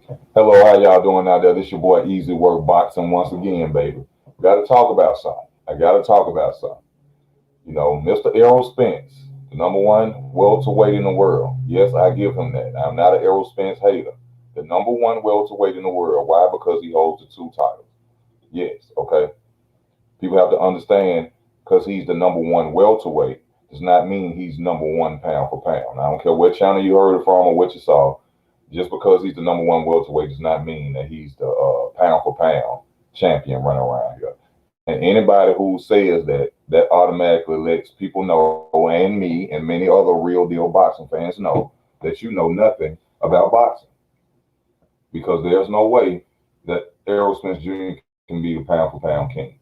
Hello, how y'all doing out there? This your boy Easy Work Boxing once again, baby. Got to talk about something. I got to talk about something. Mr. Errol Spence, the number one welterweight in the world. Yes, I give him that. I'm not an Errol Spence hater. The number one welterweight in the world. Why? Because he holds the two titles. Yes, okay. People have to understand because he's the number one welterweight does not mean he's number one pound for pound. I don't care what channel you heard it from or what you saw. Just because he's the number one welterweight does not mean that he's the pound for pound champion running around here. And anybody who says that, that automatically lets people know, and me and many other real deal boxing fans know that you know nothing about boxing because there's no way that Errol Spence Jr. can be the pound for pound king.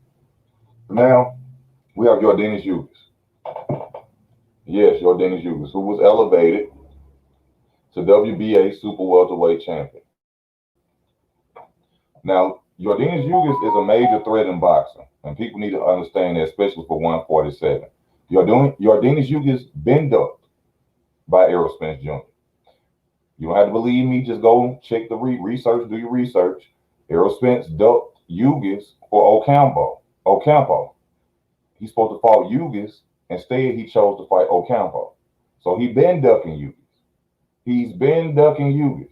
Now we have Yordenis Ugas. Yes, Yordenis Ugas, who was elevated to WBA Super Welterweight champion. Now, Yordenis Ugas is a major threat in boxing, and people need to understand that, especially for 147. Yordenis Ugas been ducked by Errol Spence Jr. You don't have to believe me. Just go check the research, do your research. Errol Spence ducked Ugas for Ocampo. He's supposed to fight Ugas. Instead, he chose to fight Ocampo. So he been ducking Ugas. He's been ducking Ugas.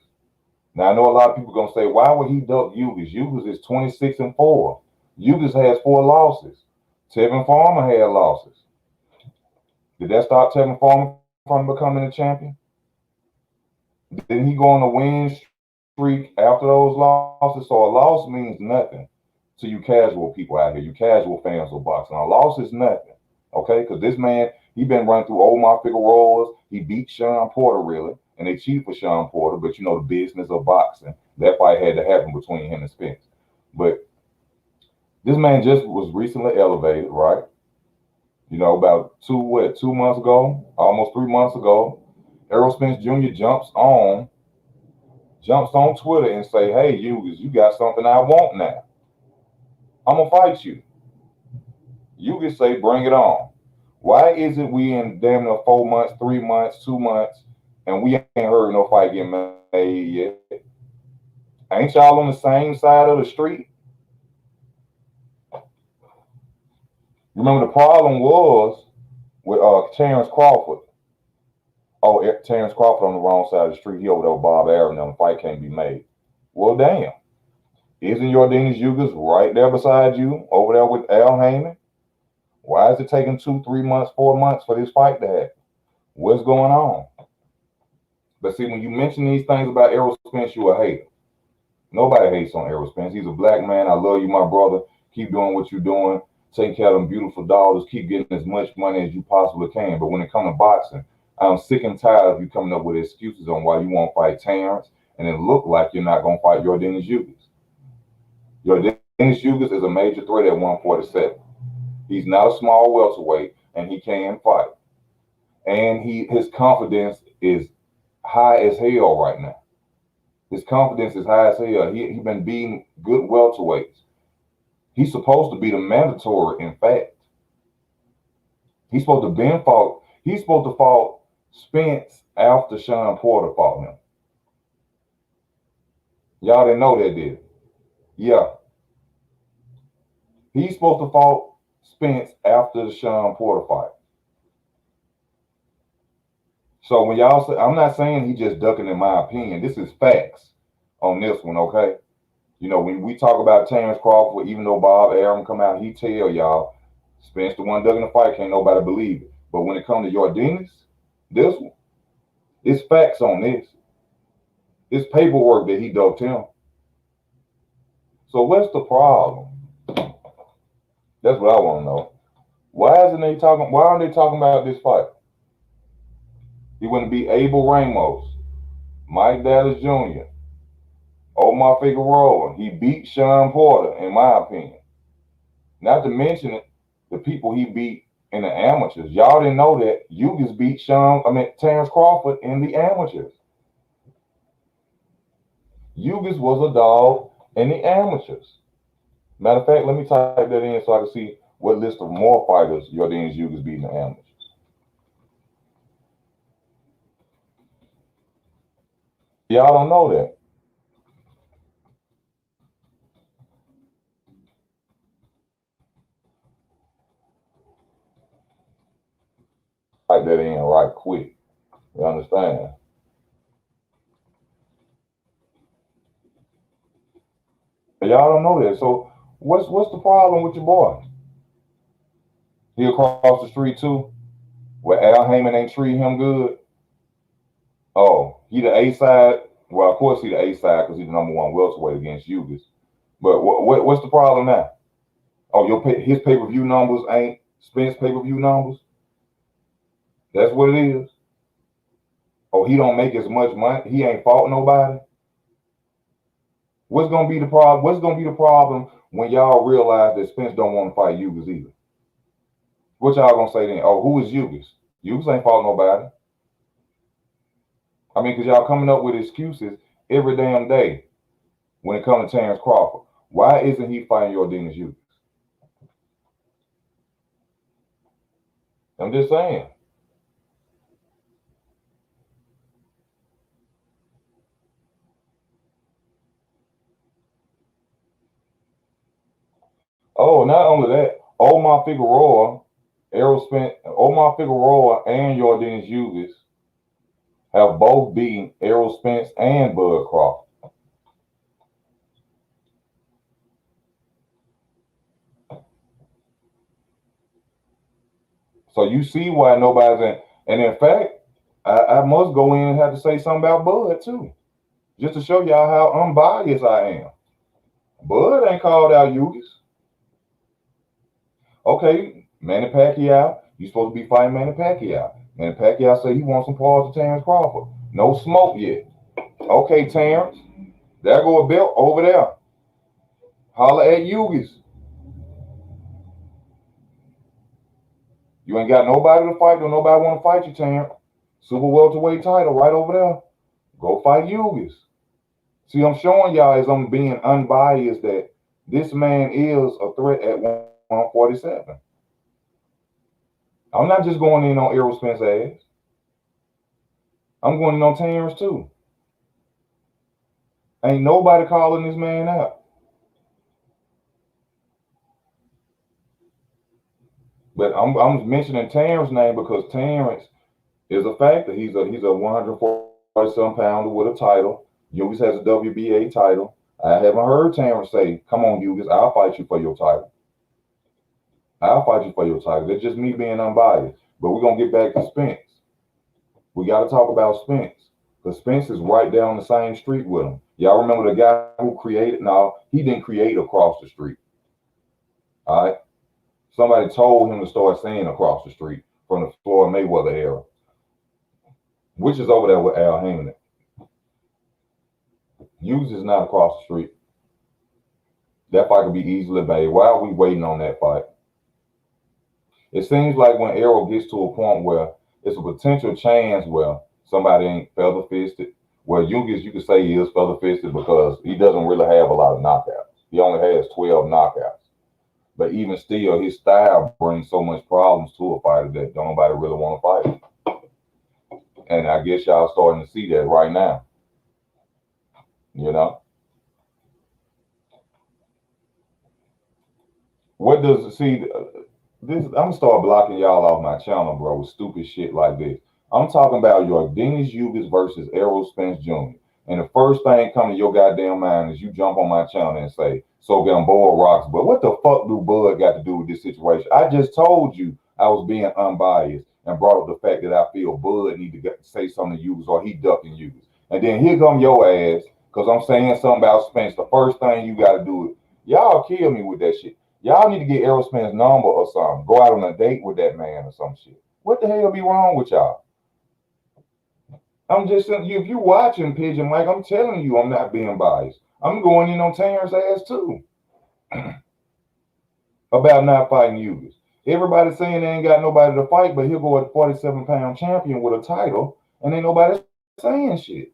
Now I know a lot of people gonna say, why would he duck Ugas? Ugas is 26-4. Ugas has 4 losses. Tevin Farmer had losses. Did that stop Tevin Farmer from becoming a champion? Didn't he go on a win streak after those losses? So a loss means nothing to you casual people out here, you casual fans of boxing. A loss is nothing. Okay? Because this man, he been running through Omar Figueroa's. He beat Sean Porter, really. And they cheated for Sean Porter, but you know the business of boxing. That fight had to happen between him and Spence. But this man just was recently elevated, right? About 2 months ago, almost 3 months ago, Errol Spence Jr. jumps on Twitter and say, "Hey, you got something I want now. I'm gonna fight you." You can say, "Bring it on." Why is it we in damn near 4 months, 3 months, 2 months, and we ain't heard no fight get made yet? Ain't y'all on the same side of the street? Remember the problem was with Terrence Crawford. Oh, Terrence Crawford on the wrong side of the street. He over there with Bob Arum. The fight can't be made. Well, damn. Isn't Yordenis Ugas right there beside you over there with Al Heyman? Why is it taking 2, 3 months, 4 months for this fight to happen? What's going on? But see, when you mention these things about Errol Spence, you a hater. Nobody hates on Errol Spence. He's a black man. I love you, my brother. Keep doing what you're doing. Take care of them beautiful daughters. Keep getting as much money as you possibly can. But when it comes to boxing, I'm sick and tired of you coming up with excuses on why you won't fight Terrence and it look like you're not going to fight Yordenis Ugas. Yordenis Ugas is a major threat at 147. He's not a small welterweight, and he can fight. And his confidence is high as hell right now. His confidence is high as hell. He been beating good welterweights. He's supposed to be the mandatory. In fact, he's supposed to been fought. He's supposed to fought Spence after Sean Porter fought him. Y'all didn't know that, did it? Yeah, he's supposed to fought Spence after the Sean Porter fight. So when y'all say, I'm not saying he just ducking in my opinion. This is facts on this one, okay? When we talk about Terrence Crawford, even though Bob Arum come out, he tell y'all, Spence the one ducking the fight, can't nobody believe it. But when it comes to Yordenis, this one, it's facts on this. It's paperwork that he ducked him. So what's the problem? That's what I want to know. Why aren't they talking about this fight? He wouldn't be Abel Ramos, Mike Dallas Jr., Omar Figueroa. He beat Sean Porter, in my opinion. Not to mention the people he beat in the amateurs. Y'all didn't know that Ugas beat Terrence Crawford in the amateurs. Ugas was a dog in the amateurs. Matter of fact, let me type that in so I can see what list of more fighters Yordenis Ugas beat in the amateurs. Y'all don't know that. Type that in right quick. You understand? But y'all don't know that. So what's the problem with your boy? He across the street too, where Al Heyman ain't treat him good. Oh, he the A side. Well, of course he the A side because he's the number one welterweight against Ugas. But what's the problem now? Oh, his pay per view numbers ain't Spence pay per view numbers. That's what it is. Oh, he don't make as much money. He ain't fought nobody. What's gonna be the problem? What's gonna be the problem when y'all realize that Spence don't want to fight Ugas either? What y'all gonna say then? Oh, who is Ugas? Ugas ain't fought nobody. I mean, because y'all coming up with excuses every damn day when it comes to Terrence Crawford. Why isn't he fighting Yordenis Ugas? I'm just saying. Oh, not only that, Omar Figueroa, Errol Spence, Omar Figueroa and Yordenis Ugas have both beaten Errol Spence and Bud Crawford. So you see why nobody's in. And in fact, I must go in and have to say something about Bud too, just to show y'all how unbiased I am. Bud ain't called out Ugas. Okay, Manny Pacquiao, you supposed to be fighting Manny Pacquiao. Manny Pacquiao said he wants some parts of Terrence Crawford. No smoke yet. Okay, Terrence, there go a belt over there. Holla at Ugas. You ain't got nobody to fight. Don't nobody want to fight you, Terrence. Super welterweight title right over there. Go fight Ugas. See, I'm showing y'all as I'm being unbiased that this man is a threat at 147. I'm not just going in on Errol Spence ass. I'm going in on Terrence too. Ain't nobody calling this man out. But I'm mentioning Terrence's name because Terrence is a factor. He's a 147-pounder with a title. Ugas has a WBA title. I haven't heard Terrence say, "Come on, Ugas, I'll fight you for your title. I'll fight you for your title." That's just me being unbiased. But we're gonna get back to Spence. We got to talk about Spence because Spence is right down the same street with him. Y'all remember the guy who created? No, he didn't create across the street. All right, somebody told him to start saying across the street from the Floyd Mayweather era, which is over there with Al Heyman. Hughes is not across the street. That fight could be easily made. Why are we waiting on that fight? It seems like when Errol gets to a point where it's a potential chance where somebody ain't feather fisted, where you could say he is feather fisted because he doesn't really have a lot of knockouts. He only has 12 knockouts. But even still, his style brings so much problems to a fighter that nobody really want to fight. And I guess y'all starting to see that right now. You know, what does see? This I'm gonna start blocking y'all off my channel, bro, with stupid shit like this. I'm talking about your Yordenis Ugas versus Errol Spence Jr. And the first thing come to your goddamn mind is you jump on my channel and say, "So Gamboa rocks." But what the fuck do Bud got to do with this situation? I just told you I was being unbiased and brought up the fact that I feel Bud need to say something to Ugas or he ducking Ugas. And then here come your ass because I'm saying something about Spence. The first thing you got to do is y'all kill me with that shit. Y'all need to get Errol Spence's number or something. Go out on a date with that man or some shit. What the hell be wrong with y'all? I'm just saying, if you watching Pigeon Mike, I'm telling you I'm not being biased. I'm going in on Terrence's ass too about not fighting Ugas. Everybody saying they ain't got nobody to fight, but he'll go a 47-pound champion with a title, and ain't nobody saying shit.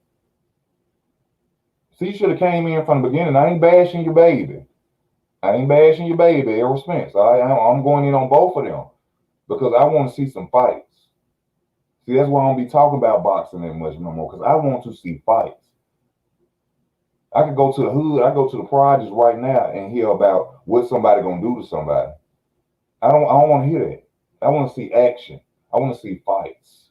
See, you should have came in from the beginning. I ain't bashing your baby. I ain't bashing your baby, Errol Spence. I'm going in on both of them because I want to see some fights. See, that's why I don't be talking about boxing that much no more because I want to see fights. I could go to the hood, I go to the projects right now and hear about what somebody gonna do to somebody. I don't want to hear that. I want to see action. I want to see fights.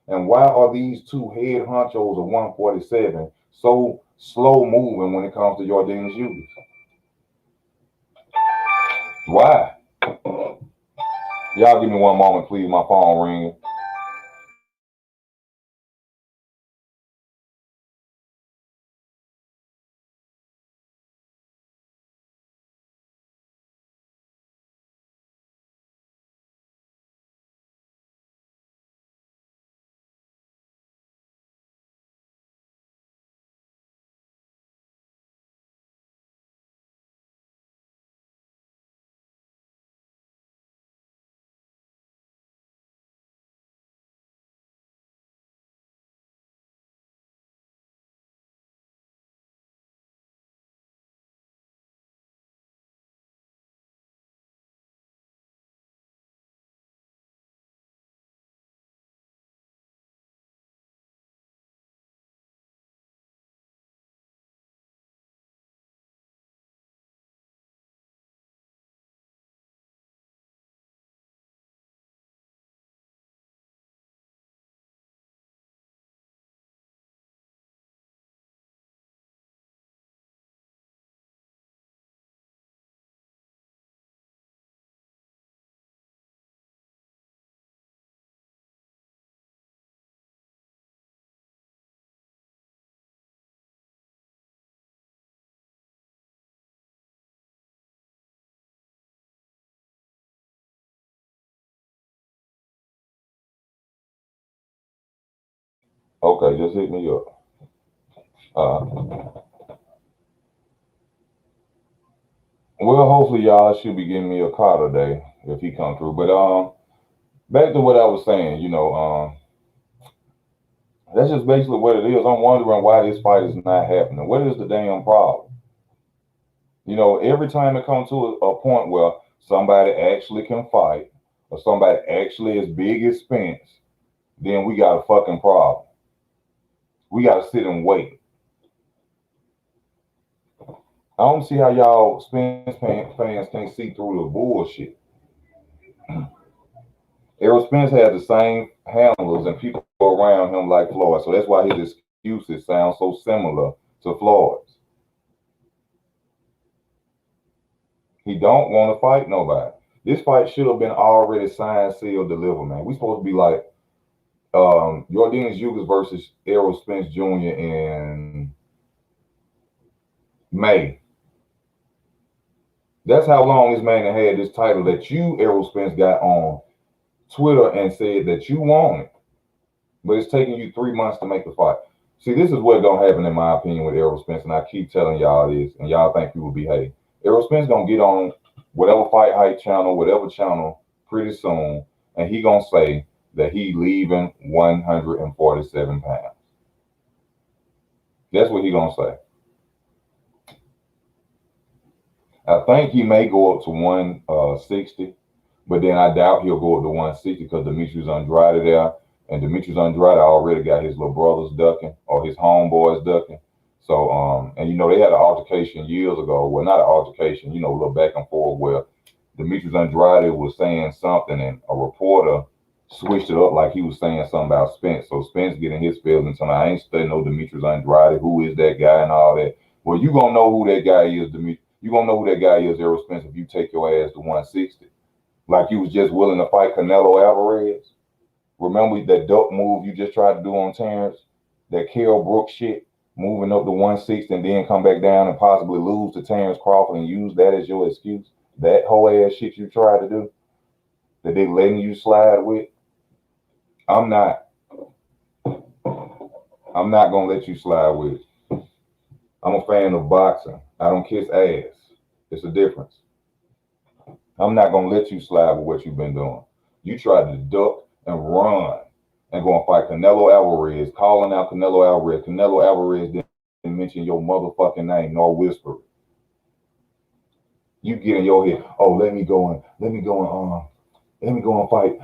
And why are these two head honchos of 147 so slow moving when it comes to Yordenis Ugas? Why? Y'all give me one moment, please. My phone ringing. Okay, just hit me up. Uh, well, hopefully y'all should be giving me a call today if he come through. But back to what I was saying. That's just basically what it is. I'm wondering why this fight is not happening. What is the damn problem? Every time it comes to a point where somebody actually can fight or somebody actually as big as Spence, then we got a fucking problem. We got to sit and wait. I don't see how y'all Spence fans can't see through the bullshit. Errol Spence had the same handlers and people around him like Floyd, so that's why his excuses sound so similar to Floyd's. He don't want to fight nobody. This fight should have been already signed, sealed, delivered, man. We supposed to be like Yordenis Ugas versus Errol Spence Jr. in May. That's how long this man had this title that you, Errol Spence, got on Twitter and said that you want it. But it's taking you 3 months to make the fight. See, this is what's gonna happen in my opinion with Errol Spence, and I keep telling y'all this, and y'all think people behave. Errol Spence gonna get on whatever Fight Hype channel, whatever channel, pretty soon, and he gonna say that he leaving 147 pounds. That's what he gonna say. I think he may go up to 160, but then I doubt he'll go up to 160 because Demetrius Andrade there, and Demetrius Andrade already got his little brothers ducking or his homeboys ducking. So, and they had an altercation years ago. Well, not an altercation, a little back and forth where Demetrius Andrade was saying something, and a reporter switched it up like he was saying something about Spence. So Spence getting his feelings, and I ain't studying no Demetrius Andrade. Who is that guy and all that? Well, you gonna know who that guy is, Demetrius. You gonna know who that guy is, Errol Spence, if you take your ass to 160. Like you was just willing to fight Canelo Alvarez. Remember that dope move you just tried to do on Terrence? That Kell Brooks shit, moving up to 160 and then come back down and possibly lose to Terrence Crawford and use that as your excuse? That whole ass shit you tried to do, that they letting you slide with? I'm not. I'm not gonna let you slide with it. I'm a fan of boxing. I don't kiss ass. It's a difference. I'm not gonna let you slide with what you've been doing. You tried to duck and run and go and fight Canelo Alvarez, calling out Canelo Alvarez. Canelo Alvarez didn't mention your motherfucking name nor whisper it. You get in your head, oh, let me go and fight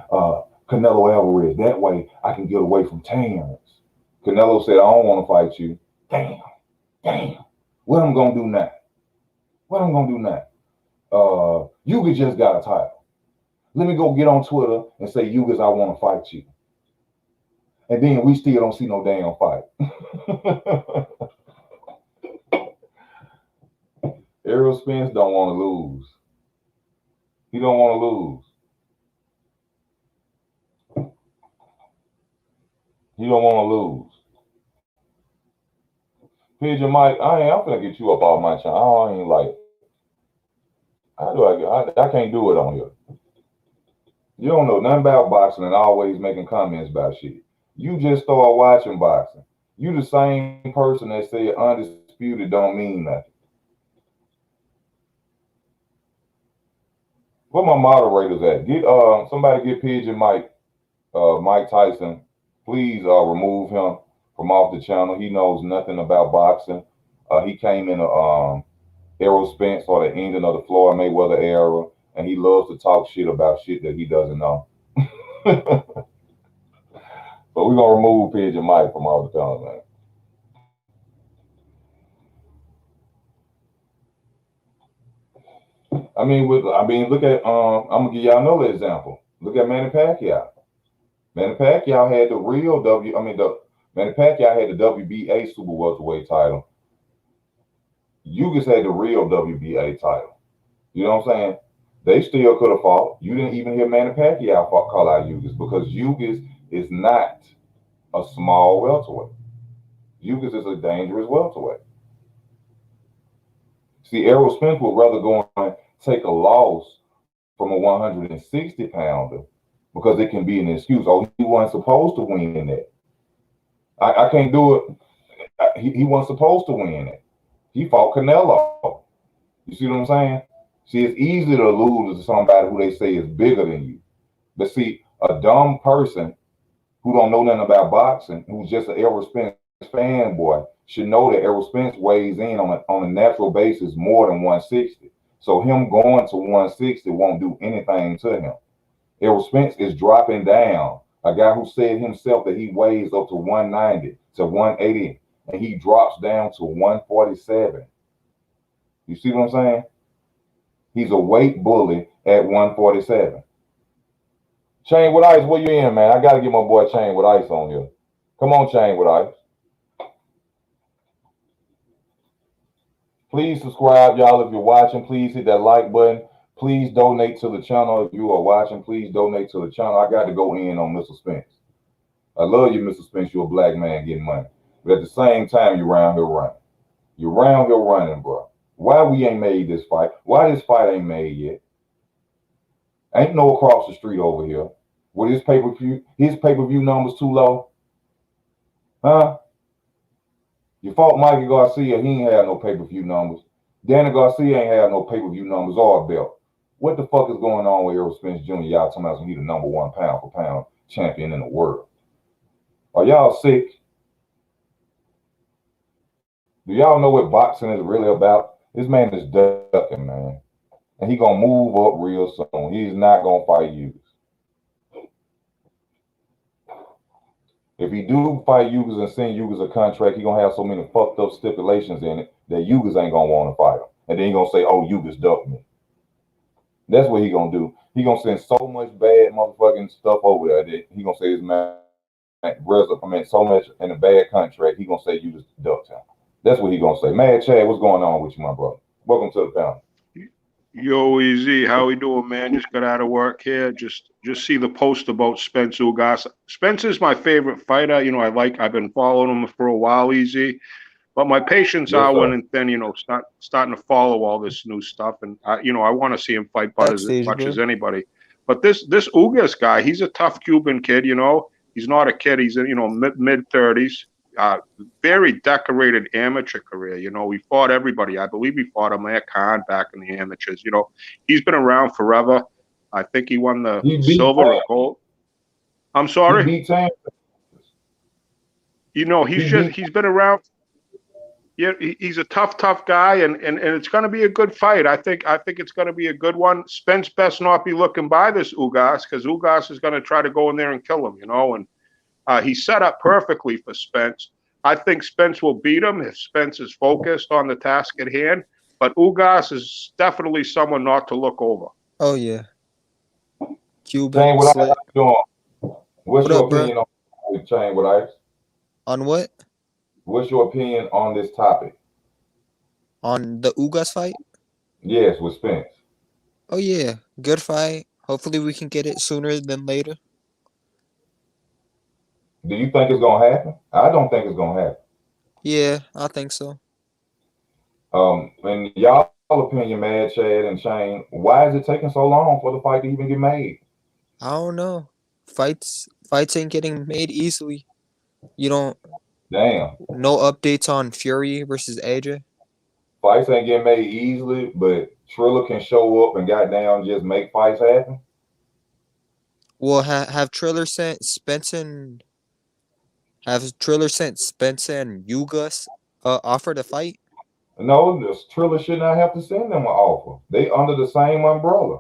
Canelo Alvarez. That way I can get away from Terrence. Canelo said, I don't want to fight you. Damn. What I'm gonna do now? You just got a title. Let me go get on Twitter and say, Ugas, I want to fight you. And then we still don't see no damn fight. Errol Spence don't want to lose. He don't want to lose. He don't want to lose. Pigeon Mike, I'm finna get you up off my channel. I ain't like, how do I can't do it on here. You don't know nothing about boxing and always making comments about shit. You just start watching boxing. You the same person that said undisputed don't mean nothing. Where my moderators at? Get somebody get Pigeon Mike, Mike Tyson. Please remove him from off the channel. He knows nothing about boxing. He came in Errol Spence or the ending of the Floyd Mayweather era, and he loves to talk shit about shit that he doesn't know. So we're gonna remove Pigeon Mike from all the channel, man. Look at I'm gonna give y'all another example. Look at Manny Pacquiao. Manny Pacquiao had the real Manny Pacquiao had the WBA super welterweight title. Ugas had the real WBA title. You know what I'm saying? They still could have fought. You didn't even hear Manny Pacquiao call out Ugas because Ugas is not a small welterweight. Ugas is a dangerous welterweight. See, Errol Spence would rather go and take a loss from a 160 pounder because it can be an excuse. Oh, he wasn't supposed to win that. I can't do it. He wasn't supposed to win it. He fought Canelo. You see what I'm saying? See, it's easy to lose to somebody who they say is bigger than you. But see, a dumb person who don't know nothing about boxing, who's just an Errol Spence fanboy, should know that Errol Spence weighs in on a natural basis more than 160. So him going to 160 won't do anything to him. Errol Spence is dropping down. A guy who said himself that he weighs up to 190 to 180, and he drops down to 147. You see what I'm saying? He's a weight bully at 147. Chain with Ice, where you in, man? I gotta get my boy Chain with Ice on here. Come on, Chain with Ice. Please subscribe, y'all, if you're watching. Please hit that like button. Please donate to the channel if you are watching. Please donate to the channel. I got to go in on Mr. Spence. I love you, Mr. Spence. You're a black man getting money. But at the same time, you're around here running. You're around here running, bro. Why we ain't made this fight? Why this fight ain't made yet? Ain't no across the street over here. With his pay-per-view numbers too low? Huh? You fought Mikey Garcia, he ain't had no pay-per-view numbers. Danny Garcia ain't had no pay-per-view numbers or a belt. What the fuck is going on with Errol Spence Jr.? Y'all talking about he the number one pound for pound champion in the world. Are y'all sick? Do y'all know what boxing is really about? This man is ducking, man. And he gonna move up real soon. He's not gonna fight Ugas. If he do fight Ugas and send Ugas a contract, he gonna have so many fucked up stipulations in it that Ugas ain't gonna want to fight him. And then he gonna say, oh, Ugas ducked me. That's what he gonna do. He gonna send so much bad motherfucking stuff over there that he gonna say his man so much in a bad contract, he gonna say Ugas ducked him. That's what he gonna say. Mad Chad, what's going on with you, my brother? Welcome to the panel. Yo, Easy, how we doing, man? Just got out of work here. Just see the post about Spence Ugas. Spence is my favorite fighter. You know, I've been following him for a while, Easy. But my patience are winning thin, you know, starting to follow all this new stuff. And, I want to see him fight as much as anybody. But this Ugas guy, he's a tough Cuban kid, you know. He's not a kid. He's in, mid-30s. Very decorated amateur career. You know, we fought everybody. I believe we fought Amir Khan back in the amateurs. You know, he's been around forever. I think he won the silver or gold. I'm sorry. He beat Tam. You know, he's been around. Yeah, he's a tough guy, and it's going to be a good fight. I think it's going to be a good one. Spence best not be looking by this Ugas, because Ugas is going to try to go in there and kill him, you know, and he's set up perfectly for Spence. I think Spence will beat him if Spence is focused on the task at hand, but Ugas is definitely someone not to look over. Oh, yeah. Cuban, Chain, what I Slit. doing? What's What your up, bro? opinion on Chain? What I? On what? What's your opinion on this topic? On the Ugas fight? Yes, with Spence. Oh yeah, good fight. Hopefully we can get it sooner than later. Do you think it's gonna happen? I don't think it's gonna happen. Yeah, I think so. In y'all opinion, Mad Chad and Shane, why is it taking so long for the fight to even get made? I don't know. Fights ain't getting made easily. You don't Damn, no updates on Fury versus AJ. fights ain't getting made easily, but Triller can show up and goddamn just make fights happen. Well, have Triller sent Spence and Ugas offered a fight? No, the Triller should not have to send them an offer. They under the same umbrella.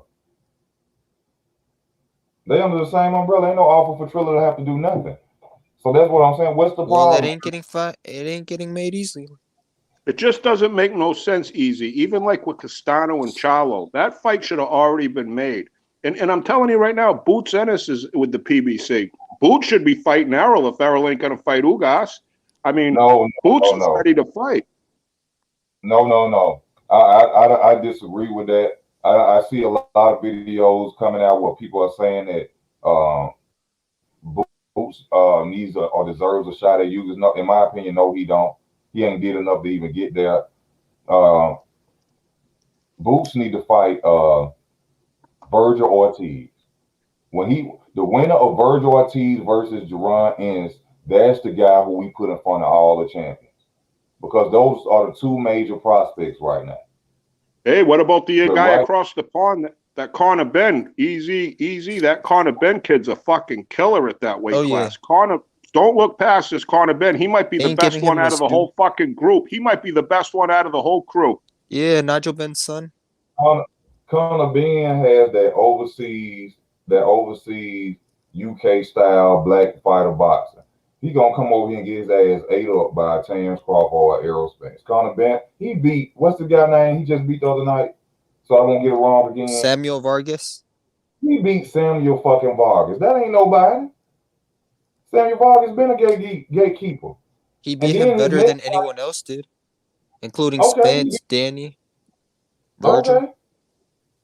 They under the same umbrella. Ain't no offer for Triller to have to do nothing. So that's what I'm saying. What's the Well, problem? it ain't getting made easily. It just doesn't make no sense, Easy. Even like with Castano and Charlo, that fight should have already been made. And I'm telling you right now, Boots Ennis is with the PBC. Boots should be fighting Errol if Errol ain't gonna fight Ugas. I mean, No, Boots no, is no, ready to fight. no. I disagree with that. I see a lot of videos coming out where people are saying that Boots needs or deserves a shot at Ugas. No, in my opinion, no, he don't. He ain't did enough to even get there. Uh, Boots need to fight Virgil Ortiz. The winner of Virgil Ortiz versus Jerron Ennis, that's the guy who we put in front of all the champions because those are the two major prospects right now. Hey, what about the But guy right, across the pond, that Connor Ben? Easy. That Connor Ben kid's a fucking killer at that weight Oh yeah, class. Connor, don't look past this Connor Ben. He might be they the ain't best giving one him out his of the due. whole fucking group. He might be the best one out of the whole crew. Yeah, Nigel Ben's son. Conor Ben has that overseas UK style black fighter boxing. He gonna come over here and get his ass ate up by Terrence Crawford or Errol Spence. Conor Ben, he beat what's the guy name he just beat the other night? So I won't get it wrong again. Samuel Vargas. He beat Samuel fucking Vargas. That ain't nobody. Samuel Vargas been a gatekeeper. He And beat him then his better next than anyone else did, including okay, Spence, Danny, Virgil. okay,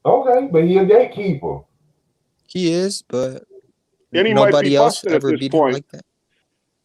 okay, but he a gatekeeper. He is, but And he might be nobody else busted at ever this beat him point. like that.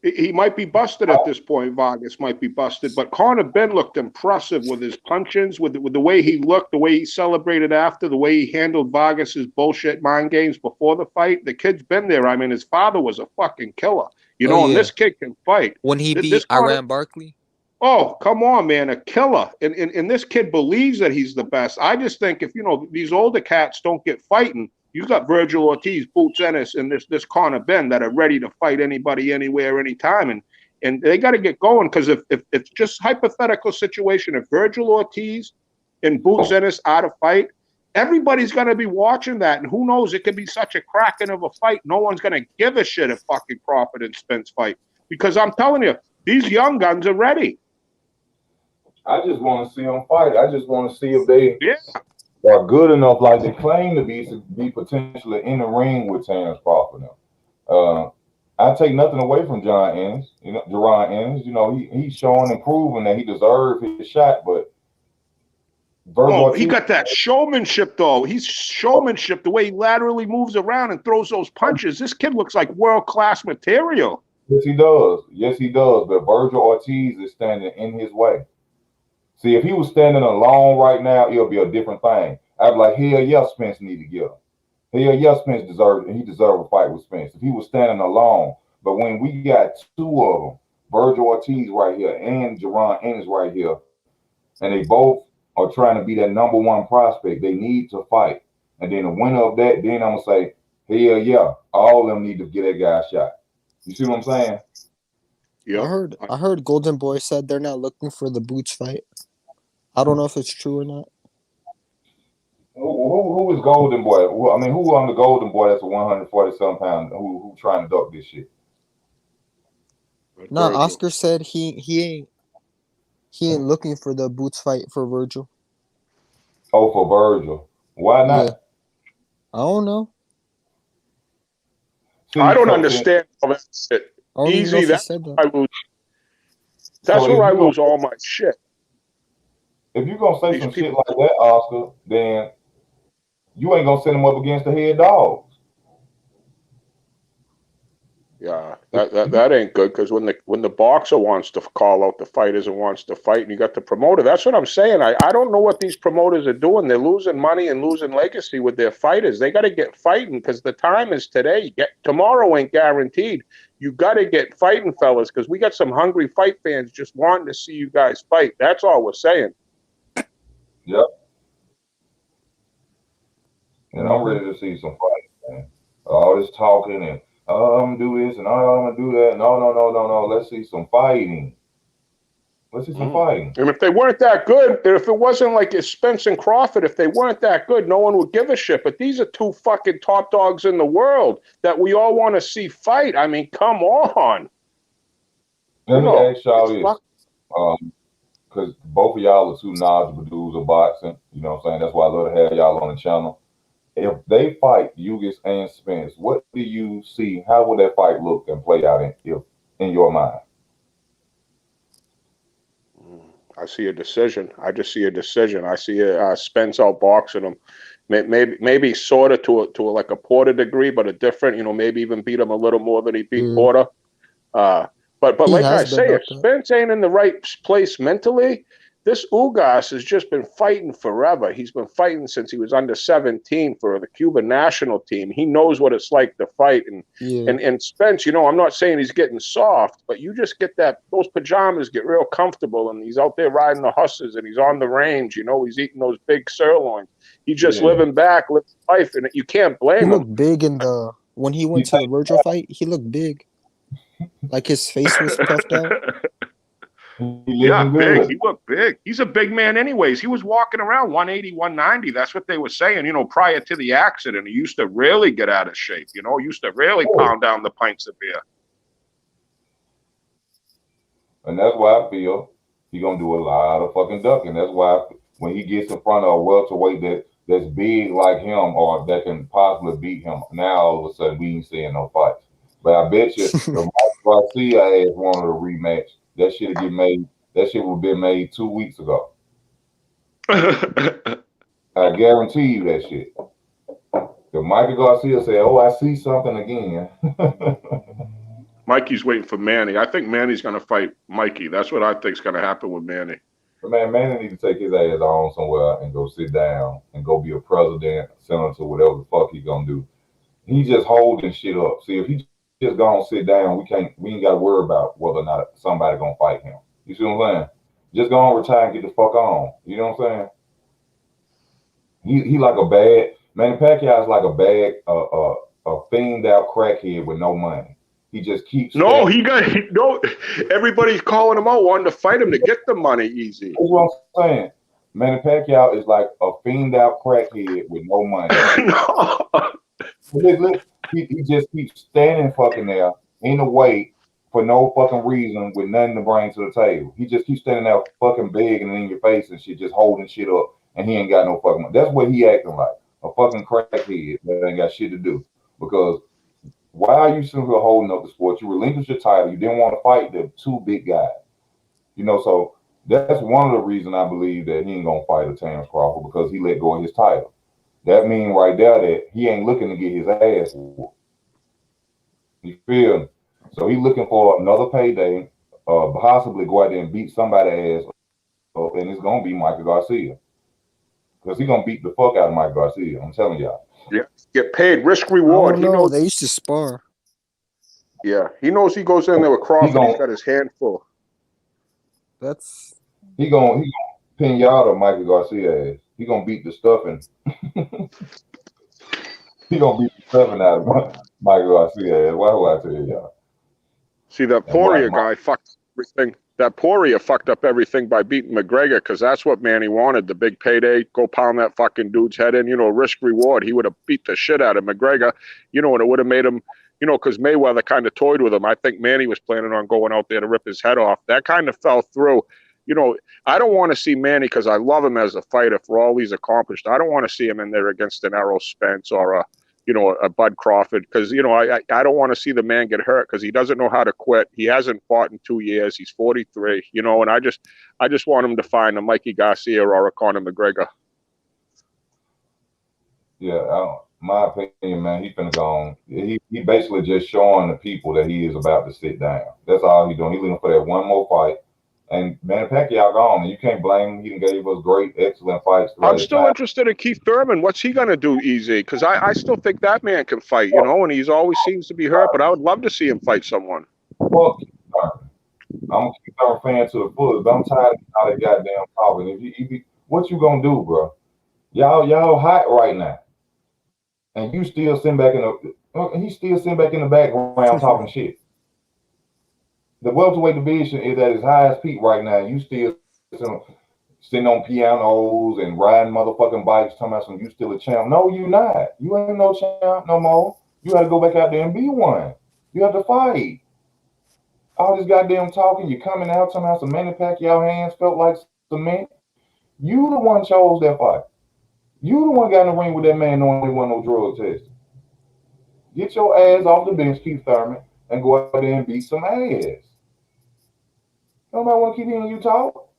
He might be busted at this point. Vargas might be busted, but Conor Ben looked impressive with his punches, with the way he looked, the way he celebrated after, the way he handled Vargas's bullshit mind games before the fight. The kid's been there. I mean, his father was a fucking killer, Oh and yeah, this kid can fight. when he This beat Conor, Iran Barkley. oh come on, man, a killer, and this kid believes that he's the best. I just think if these older cats don't get fighting. You got Virgil Ortiz, Boots Ennis, and this Conor Ben that are ready to fight anybody, anywhere, anytime, and they got to get going because if it's just hypothetical situation, if Virgil Ortiz and Boots Ennis are to fight, everybody's going to be watching that, and who knows? It could be such a cracking of a fight. No one's going to give a shit if fucking Crawford and Spence fight because I'm telling you, these young guns are ready. I just want to see them fight. I just want to see if they Yeah. are good enough, like they claim to be potentially in the ring with Terrence Crawford now. I take nothing away from John Ennis, Jerron Ennis. He's showing and proving that he deserved his shot, but Virgil Oh, he Ortiz, got that showmanship, though. He's showmanship, the way he laterally moves around and throws those punches. This kid looks like world-class material. yes, he does. Yes, he does. But Virgil Ortiz is standing in his way. See, if he was standing alone right now, it'll be a different thing. I'd be like, hell yeah, Spence need to get him. Hell yeah, Spence deserved a fight with Spence if he was standing alone. But when we got two of them, Virgil Ortiz right here and Jerron Ennis right here, and they both are trying to be that number one prospect, they need to fight. And then the winner of that, then I'm gonna say, hell yeah, all of them need to get that guy a shot. You see what I'm saying? Yep. I heard Golden Boy said they're not looking for the Boots fight. I don't know if it's true or not. Who is Golden Boy? Who on the Golden Boy that's a 147 pound who trying to duck this shit? Nah, Virgil. Oscar said he ain't looking for the Boots fight for Virgil. Oh, for Virgil. Why Yeah, not? I don't know. I don't understand all that shit. Easy, that's where I lose. That's where I lose all my shit. If you're gonna say some shit like that, Oscar, then you ain't gonna send them up against the head dogs. Yeah, that ain't good, because when the boxer wants to call out the fighters and wants to fight, and you got the promoter, that's what I'm saying. I don't know what these promoters are doing. They're losing money and losing legacy with their fighters. They got to get fighting, because the time is today. Tomorrow ain't guaranteed. You got to get fighting, fellas, because we got some hungry fight fans just wanting to see you guys fight. That's all we're saying. Yep. And I'm ready to see some fights, man. All this talking and I'm gonna do this and I'm gonna do that. No. Let's see some fighting. Let's see some fighting. And if they weren't that good, if it wasn't like Spence and Crawford, if they weren't that good, no one would give a shit. But these are two fucking top dogs in the world that we all want to see fight. I mean, come on. Let me ask y'all this. Because both of y'all are two knowledgeable dudes of boxing. You know what I'm saying? That's why I love to have y'all on the channel. If they fight Ugas and Spence, what do you see? How would that fight look and play out in your mind? I see a decision. I just see a decision. I see Spence outboxing him. Maybe sort of to like a Porter degree, but a different. Maybe even beat him a little more than he beat Porter. But like I say, if Spence ain't in the right place mentally, this Ugas has just been fighting forever. He's been fighting since he was under 17 for the Cuban national team. He knows what it's like to fight. And Spence, I'm not saying he's getting soft, but you just get those pajamas get real comfortable, and he's out there riding the hustlers, and he's on the range. He's eating those big sirloins. He's just living life, and you can't blame him. He looked big when he went to the Virgil fight. He looked big, like his face was puffed out. Yeah, big. He looked big. He's a big man anyways. He was walking around 180, 190. That's what they were saying, prior to the accident. He used to really get out of shape, used to really pound down the pints of beer. And that's why I feel he's going to do a lot of fucking ducking. That's why when he gets in front of a welterweight that's big like him or that can possibly beat him, now all of a sudden we ain't seeing no fights. But I bet you if Mike Garcia had wanted a rematch, that shit would have been made 2 weeks ago. I guarantee you that shit. If Mikey Garcia said, "Oh, I see something again." Mikey's waiting for Manny. I think Manny's going to fight Mikey. That's what I think's going to happen with Manny. But man, Manny needs to take his ass on somewhere and go sit down and go be a president, senator, whatever the fuck he's gonna do. He's just holding shit up. See, if he just gonna sit down, we ain't got to worry about whether or not somebody gonna fight him. You see what I'm saying? Just go on, retire, and get the fuck on. You know what I'm saying? He like a bad Manny Pacquiao is like a bad a fiend out crackhead with no money. He just keeps everybody's calling him out, wanting to fight him to get the money easy. That's what I'm saying. Manny Pacquiao is like a fiend out crackhead with no money. No. He just keeps standing fucking there in the way for no fucking reason with nothing to bring to the table. He just keeps standing there fucking begging in your face and shit, just holding shit up, and he ain't got no fucking money. That's what he acting like, a fucking crackhead that ain't got shit to do. Because why are you sitting here holding up the sport? You relinquished your title. You didn't want to fight the two big guys. So that's one of the reasons I believe that he ain't gonna fight a Terrence Crawford, because he let go of his title. That means right there that he ain't looking to get his ass whooped. You feel me? So he's looking for another payday, possibly go out there and beat somebody's ass, and it's gonna be Michael Garcia, because he's gonna beat the fuck out of Mike Garcia. I'm telling y'all. Yeah, get paid, risk reward. He knows they used to spar. Yeah, he knows he goes in there with Crawford. He's got his hand full. He gonna pinata Michael Garcia ass. He gonna beat the stuffing. He gonna beat the stuffing out of Michael Garcia ass. Why would I tell y'all? See, that Poirier guy fucked everything. That Poirier fucked up everything by beating McGregor, because that's what Manny wanted, the big payday, go pound that fucking dude's head in, risk reward. He would have beat the shit out of McGregor, and it would have made him, because Mayweather kind of toyed with him. I think Manny was planning on going out there to rip his head off. That kind of fell through. I don't want to see Manny, because I love him as a fighter for all he's accomplished. I don't want to see him in there against an Errol Spence or a a Bud Crawford, because I don't want to see the man get hurt because he doesn't know how to quit. He hasn't fought in 2 years. He's 43. And I just want him to find a Mikey Garcia or a Conor McGregor. Yeah, my opinion, man, he finna go on. He basically just showing the people that he is about to sit down. That's all he doing. He looking for that one more fight. And Manny Pacquiao gone, and you can't blame him. He gave us great, excellent fights. I'm still interested in Keith Thurman. What's he gonna do, Easy? Because I still think that man can fight, and he's always seems to be hurt. But I would love to see him fight someone. Well, I'm a Keith Thurman fan to the fullest, but I'm tired of all that goddamn talking. What you gonna do, bro? Y'all hot right now. And you still sitting back he's still sitting back in the background talking shit. The welterweight division is at its highest peak right now. You still sitting on pianos and riding motherfucking bikes, talking about you still a champ. No, you not. You ain't no champ no more. You got to go back out there and be one. You have to fight. All this goddamn talking, you coming out talking about some Manny Pacquiao hands felt like cement. You the one chose that fight. You the one got in the ring with that man knowing there wasn't no drug testing. Get your ass off the bench, Keith Thurman, and go out there and beat some ass. Nobody want to keep hearing you talk.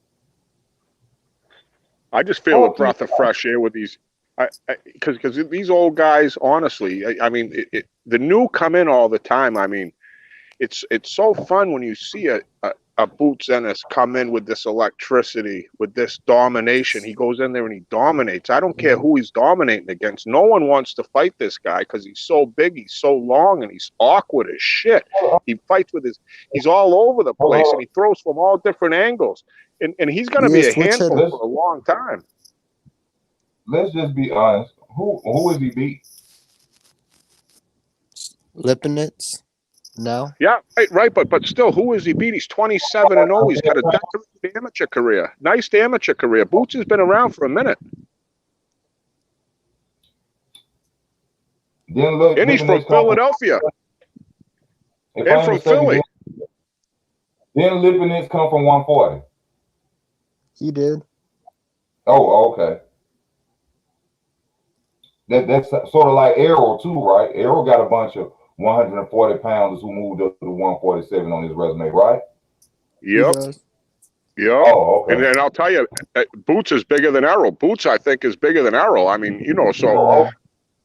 I just feel a breath of fresh air with these, because these old guys, honestly, the new come in all the time. I mean, it's so fun when you see a Boots Ennis come in with this electricity, with this domination. He goes in there and he dominates. I don't care who he's dominating against. No one wants to fight this guy because he's so big, he's so long, and he's awkward as shit. He fights with he's all over the place, and he throws from all different angles. And he's going to be a handful for a long time. Let's just be honest. Who is he beat? Lipinets. No. Yeah, right. But still, who is he beat? He's 27-0. He's got a decorated amateur career. Nice amateur career. Boots has been around for a minute. And he's from Philadelphia. And from Philly. Then Lipinets come from 140. He did. Oh, okay. That's sort of like Errol too, right? Errol got a bunch of 140 pounders who moved up to 147 on his resume, right? Yep. Yep. Oh, okay. And then I'll tell you, Boots is bigger than Errol. Boots, I think, is bigger than Errol. I mean, so.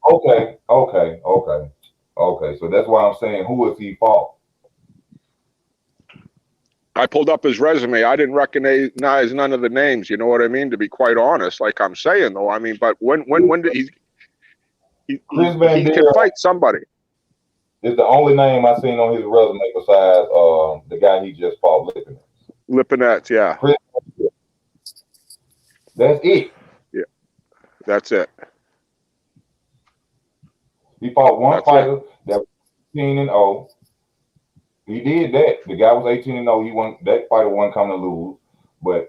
Okay. So that's why I'm saying, who is he fought? I pulled up his resume. I didn't recognize none of the names. You know what I mean? To be quite honest, like I'm saying though, I mean, but when did he can fight somebody? Is the only name I seen on his resume besides the guy he just fought, Lipinets. Lipinets, yeah. That's it. Yeah, that's it. He fought one fighter that was 18-0. He did that. The guy was 18-0. He won. That fighter wasn't coming to lose. But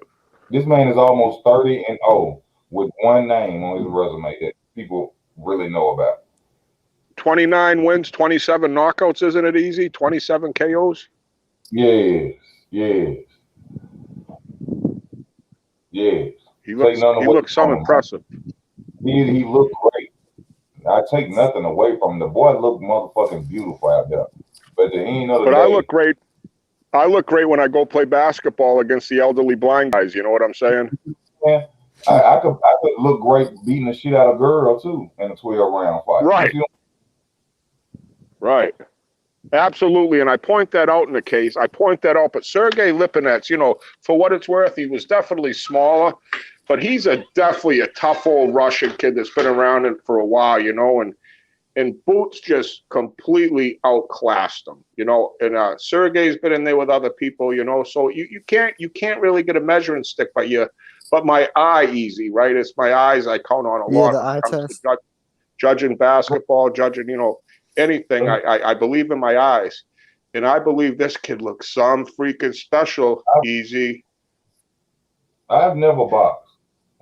this man is almost 30-0 with one name on his resume that people really know about. 29 wins, 27 knockouts, isn't it easy? 27 KOs? Yes. He looks so impressive. He looked great. I take nothing away from him. The boy looked motherfucking beautiful out there. But the end of the day, I look great. I look great when I go play basketball against the elderly blind guys. You know what I'm saying? Yeah. I could look great beating the shit out of a girl too in a 12-round fight. Right. Right. Absolutely. And I point that out in the case. I point that out. But Sergey Lipinets, for what it's worth, he was definitely smaller, but he's definitely a tough old Russian kid that's been around for a while, and Boots just completely outclassed him, and Sergey's been in there with other people, so you can't really get a measuring stick but my eye easy, right? It's my eyes I count on a lot. The eye test. Judging basketball, judging, anything. I believe in my eyes, and I believe this kid looks some freaking special. Easy. I've never boxed,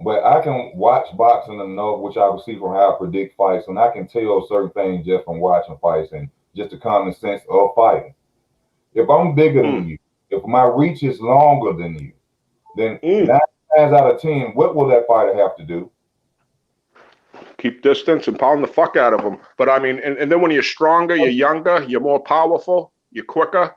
but I can watch boxing enough, which I will see from how I predict fights, and I can tell certain things just from watching fights and just the common sense of fighting. If I'm bigger than you, if my reach is longer than you, then 9 times out of 10, what will that fighter have to do? keep distance and pound the fuck out of them. But I mean, and then when you're stronger, you're younger, you're more powerful, you're quicker.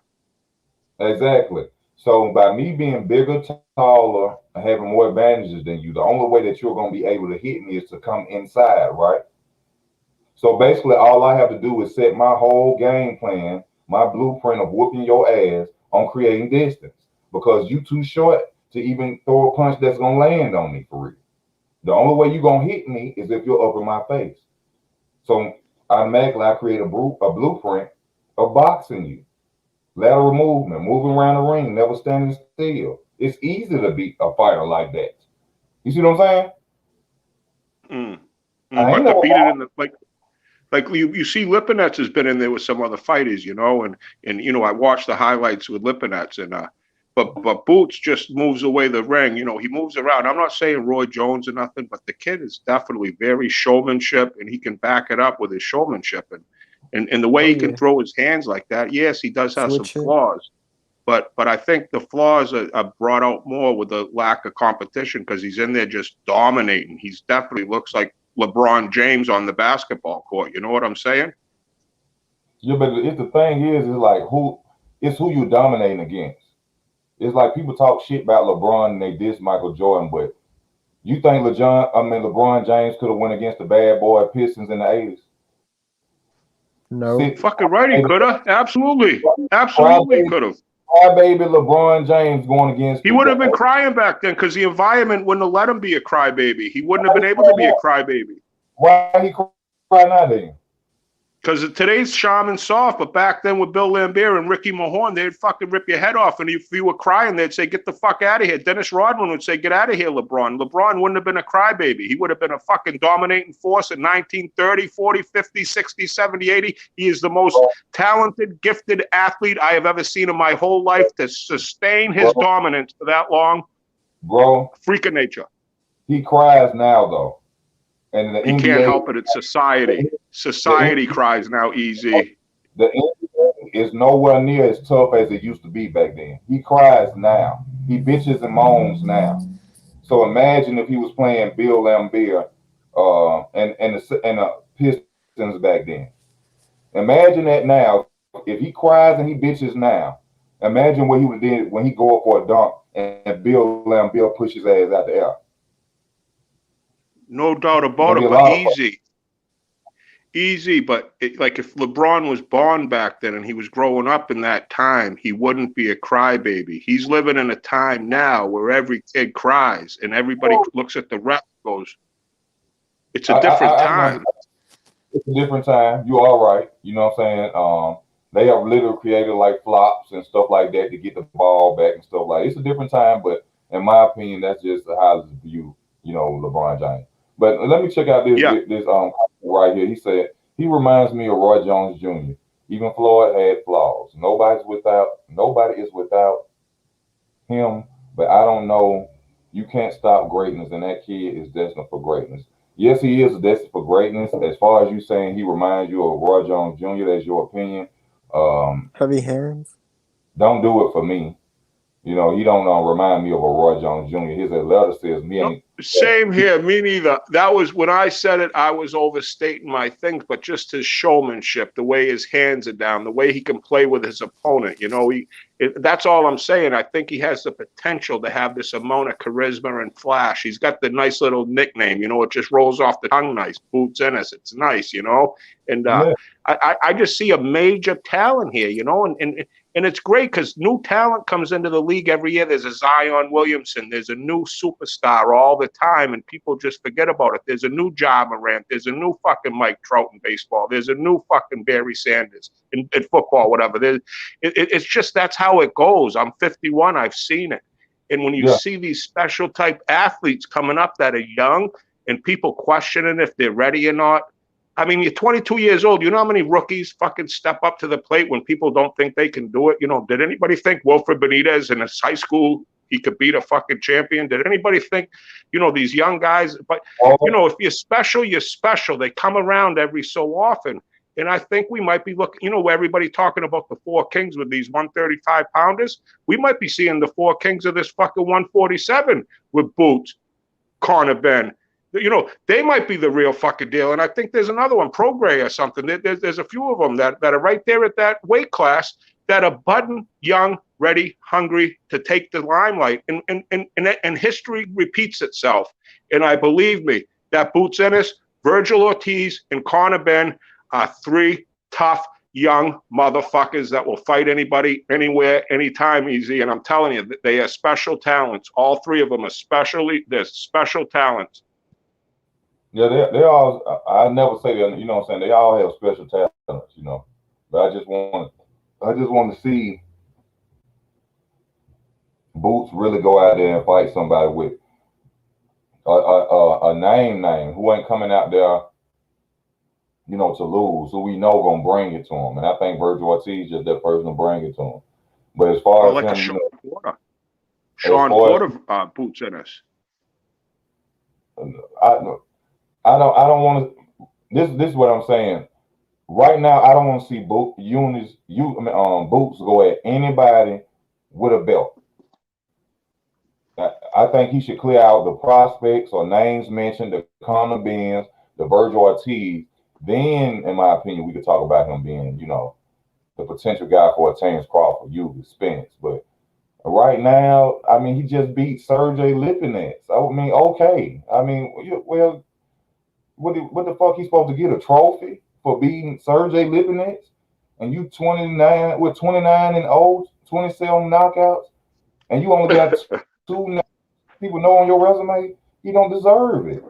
Exactly. So by me being bigger, taller, and having more advantages than you, the only way that you're going to be able to hit me is to come inside, right? So basically, all I have to do is set my whole game plan, my blueprint of whooping your ass on creating distance, because you too short to even throw a punch that's gonna land on me for real. The only way you're gonna hit me is if you're up in my face. So automatically, I create a blueprint of boxing you, lateral movement, moving around the ring, never standing still. It's easy to beat a fighter like that. You see what I'm saying? I But ain't to never beat it in the like you see Lipinets has been in there with some other fighters, you know, and you know, I watched the highlights with Lipinets and but Boots just moves away the ring, you know, he moves around. I'm not saying Roy Jones or nothing, but the kid is definitely very showmanship and he can back it up with his showmanship and the way Oh he can yeah. throw his hands like that. Yes, he does have some Switch it. flaws. But I think the flaws are brought out more with the lack of competition because he's in there just dominating. He's definitely looks like LeBron James on the basketball court. You know what I'm saying? Yeah, but if the thing is like who you dominating against. It's like people talk shit about LeBron and they diss Michael Jordan, but you think LeBron James could have went against the bad boy Pistons in the 80s? No. Fucking right, he could have. Absolutely. Absolutely, he Crybaby, could have. crybaby LeBron James going against He the, would have been the crying back then because the environment wouldn't have let him be a crybaby. He wouldn't have been able to be a crybaby. why he cry now then? Because today's shaman soft, but back then with Bill Lambier and Ricky Mahorn, they'd fucking rip your head off. And if you were crying, they'd say, get the fuck out of here. Dennis Rodman would say, get out of here, LeBron. LeBron wouldn't have been a crybaby. He would have been a fucking dominating force in 1930, 40, 50, 60, 70, 80. He is the most talented, gifted athlete I have ever seen in my whole life to sustain his dominance for that long. Bro. Freak of nature. He cries now, though. And the He NBA, can't help it. It's society. Society cries now, easy. The NBA is nowhere near as tough as it used to be back then. He cries now. He bitches and moans now. So imagine if he was playing Bill Lambier and the Pistons back then. Imagine that now. If he cries and he bitches now, imagine what he would do when he go up for a dunk and Bill Lambier push his ass out the air. No doubt about it, but easy. But like if LeBron was born back then and he was growing up in that time, he wouldn't be a crybaby. He's living in a time now where every kid cries and everybody looks at the ref and goes, it's a different time. It's a different time. You are right. You know what I'm saying? They have literally created like flops and stuff like that to get the ball back and stuff like that. It's a different time, but in my opinion, that's just how I view, LeBron James. But let me check out this right here. He said he reminds me of Roy Jones Jr. Even Floyd had flaws. Nobody is without him, but I don't know. You can't stop greatness, and that kid is destined for greatness. Yes, he is destined for greatness. As far as you saying he reminds you of Roy Jones Jr., that's your opinion. Heavy hands. Don't do it for me. He don't remind me of a Roy Jones Jr. His letter says me ain't. Same here, me neither. That was when I said it, I was overstating my things, but just his showmanship, the way his hands are down, the way he can play with his opponent, that's all I'm saying. I think he has the potential to have this amount of charisma and flash. He's got the nice little nickname, it just rolls off the tongue nice, Boots Ennis. It's nice, and I just see a major talent here, and it's great because new talent comes into the league every year. There's a Zion Williamson. There's a new superstar all the time, and people just forget about it. There's a new Ja Morant. There's a new fucking Mike Trout in baseball. There's a new fucking Barry Sanders in football, whatever. It's just that's how it goes. I'm 51. I've seen it. And when you see these special type athletes coming up that are young and people questioning if they're ready or not, I mean, you're 22 years old. You know how many rookies fucking step up to the plate when people don't think they can do it? Did anybody think Wilfred Benitez in his high school, he could beat a fucking champion? Did anybody think, these young guys? But, if you're special, you're special. They come around every so often. And I think we might be looking, where everybody talking about the four kings with these 135 pounders. We might be seeing the four kings of this fucking 147 with Boots, Conor Ben. You know, they might be the real fucking deal. And I think there's another one, Progray or something. There's a few of them that are right there at that weight class that are budding, young, ready, hungry to take the limelight. And history repeats itself. And I believe me, that Boots Ennis, Virgil Ortiz, and Conor Benn are three tough, young motherfuckers that will fight anybody, anywhere, anytime, easy. And I'm telling you, they are special talents. All three of them are they're special talents. Yeah, they all. I never say that. You know what I'm saying? They all have special talents. You know, but I just want to see Boots really go out there and fight somebody with a name who ain't coming out there, you know, to lose, who we know gonna bring it to him. And I think Virgil Ortiz just that person to bring it to him. But as far as like him, a Sean Porter. Sean Porter, Boots Ennis. I don't want to. This is what I'm saying. Right now, I don't want to see Boots go at anybody with a belt. I think he should clear out the prospects or names mentioned, the Conor Benns, the Virgil Ortiz. Then, in my opinion, we could talk about him being, you know, the potential guy for a Terrence Crawford, Ugas, Spence. But right now, I mean, he just beat Sergey Lipinets. I mean, okay. I mean, well, what the fuck he supposed to get a trophy for beating Sergey Lipinets? And you 29 with 29-0, 27 knockouts, and you only got two people know on your resume? He don't deserve it.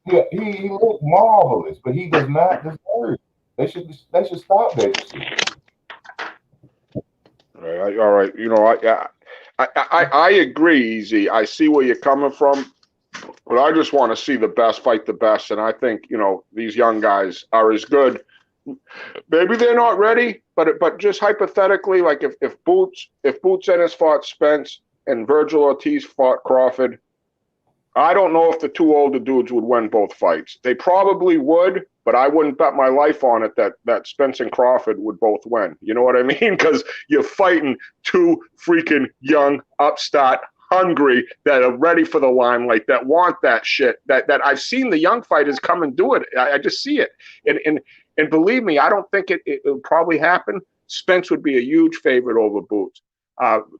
Yeah, he looked marvelous, but he does not deserve it. They should stop that shit. All right. You know, I agree, Easy. I see where you're coming from, but I just want to see the best fight the best, and I think, you know, these young guys are as good. Maybe they're not ready, but just hypothetically, like if Boots Ennis fought Spence and Virgil Ortiz fought Crawford, I don't know if the two older dudes would win both fights. They probably would, but I wouldn't bet my life on it that Spence and Crawford would both win. You know what I mean? Because you're fighting two freaking young, upstart, hungry, that are ready for the limelight, that want that shit. That I've seen the young fighters come and do it. I just see it. And believe me, I don't think it'll probably happen. Spence would be a huge favorite over Boots.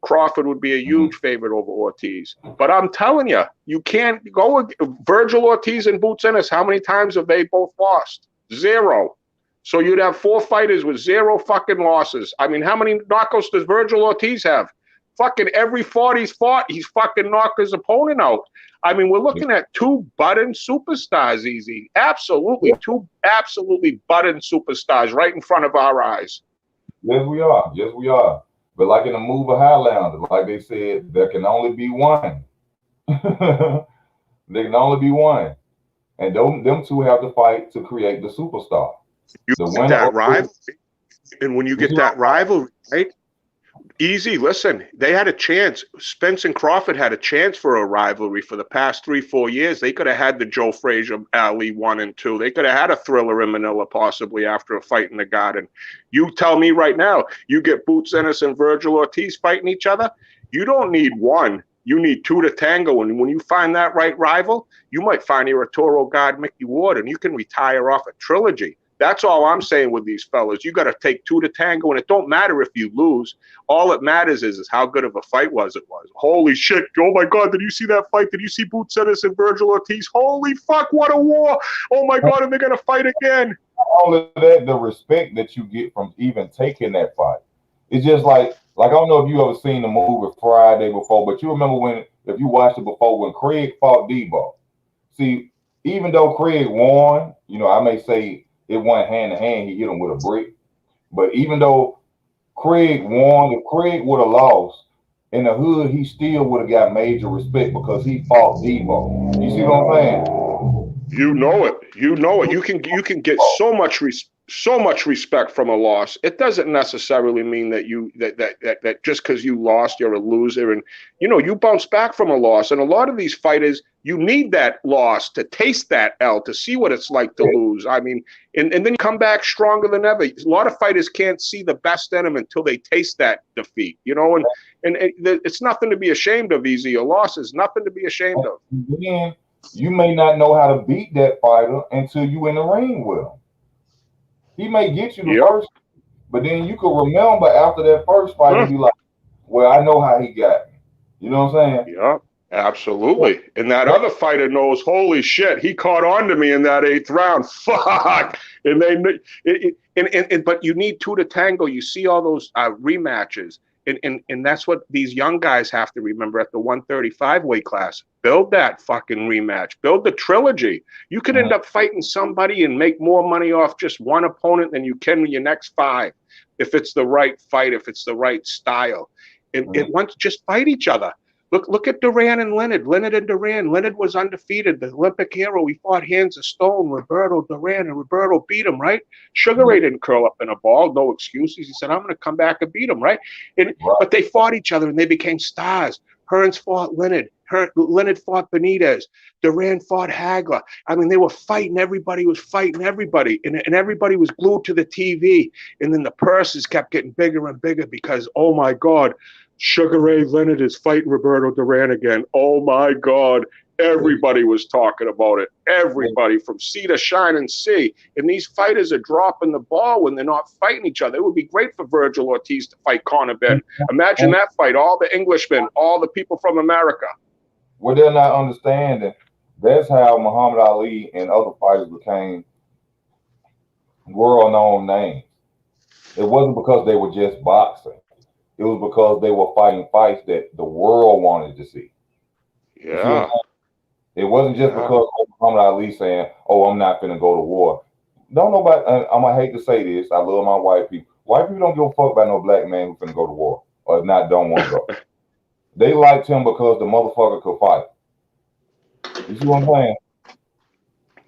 Crawford would be a huge favorite over Ortiz. But I'm telling you, you can't go with Virgil Ortiz and Boots Ennis. How many times have they both lost? 0. So you'd have 4 fighters with 0 fucking losses. I mean, how many knockouts does Virgil Ortiz have? Fucking every fight he's fought, he's fucking knocked his opponent out. I mean, we're looking at 2 budding superstars, Easy. Absolutely, 2 absolutely budding superstars right in front of our eyes. Yes, we are. Yes, we are. But like in the movie Highlander, like they said, there can only be one. There can only be one. And them two have to fight to create the superstar. You get that rivalry. And when you get that rivalry, right? Easy, listen, they had a chance. Spence and Crawford had a chance for a rivalry for the past 3-4 years. They could have had the Joe Frazier Ali 1 and 2. They could have had a thriller in Manila possibly after a fight in the Garden. You tell me right now, you get Boots Ennis and Virgil Ortiz fighting each other, you don't need one. You need 2 to tango. And when you find that right rival, you might find your Toro God, Mickey Ward, and you can retire off a trilogy. That's all I'm saying with these fellas. You got to take 2 to tango, and it don't matter if you lose. All that matters is how good of a fight it was. Holy shit. Oh, my God. Did you see that fight? Did you see Boots Ennis and Virgil Ortiz? Holy fuck, what a war. Oh, my God, and they're going to fight again. All of that, the respect that you get from even taking that fight. It's just like I don't know if you ever seen the movie Friday before, but you remember if you watched it before, when Craig fought Debo. See, even though Craig won, you know, I may say it went hand to hand, he hit him with a brick. But even though Craig won, if Craig would have lost, in the hood, he still would have got major respect because he fought Debo. You see what I'm saying? You know it. You know it. You can get so much respect from a loss. It doesn't necessarily mean that just because you lost, you're a loser. And you know, you bounce back from a loss. And a lot of these fighters, you need that loss to taste that L, to see what it's like to lose. I mean, and then you come back stronger than ever. A lot of fighters can't see the best in them until they taste that defeat, you know, and it's nothing to be ashamed of, Easy. A loss is nothing to be ashamed of. you may not know how to beat that fighter until you in the ring with him. He may get you the Yep. first, but then you can remember after that first fight and be like, well, I know how he got me. You know what I'm saying? Yeah, absolutely. And that That- other fighter knows, holy shit, he caught on to me in that 8th round. Fuck. And but you need two to tango. You see all those rematches. And that's what these young guys have to remember at the 135 weight class. Build that fucking rematch. Build the trilogy. You could end up fighting somebody and make more money off just one opponent than you can with your next 5. If it's the right fight, if it's the right style. And once just fight each other. Look at Duran and Leonard. Leonard and Duran. Leonard was undefeated, the Olympic hero. He fought hands of stone. Roberto Duran, and Roberto beat him, right? Sugar Ray didn't curl up in a ball, no excuses. He said, I'm going to come back and beat him, right? But they fought each other and they became stars. Hearns fought Leonard. Leonard fought Benitez. Duran fought Hagler. I mean, they were fighting. Everybody was fighting everybody. And everybody was glued to the TV. And then the purses kept getting bigger and bigger because, oh, my God, Sugar Ray Leonard is fighting Roberto Duran again. Oh, my God. Everybody was talking about it. Everybody from sea to shining sea. And these fighters are dropping the ball when they're not fighting each other. It would be great for Virgil Ortiz to fight Conor Ben. Imagine that fight. All the Englishmen, all the people from America. What they're not understanding, that's how Muhammad Ali and other fighters became world-known names. It wasn't because they were just boxing. It was because they were fighting fights that the world wanted to see. Yeah. It wasn't just because Muhammad Ali saying, "Oh, I'm not going to go to war." Don't nobody. I'm gonna hate to say this. I love my white people. White people don't give a fuck about no black man who's finna go to war, or if not, don't want to go. They liked him because the motherfucker could fight. You see what I'm saying?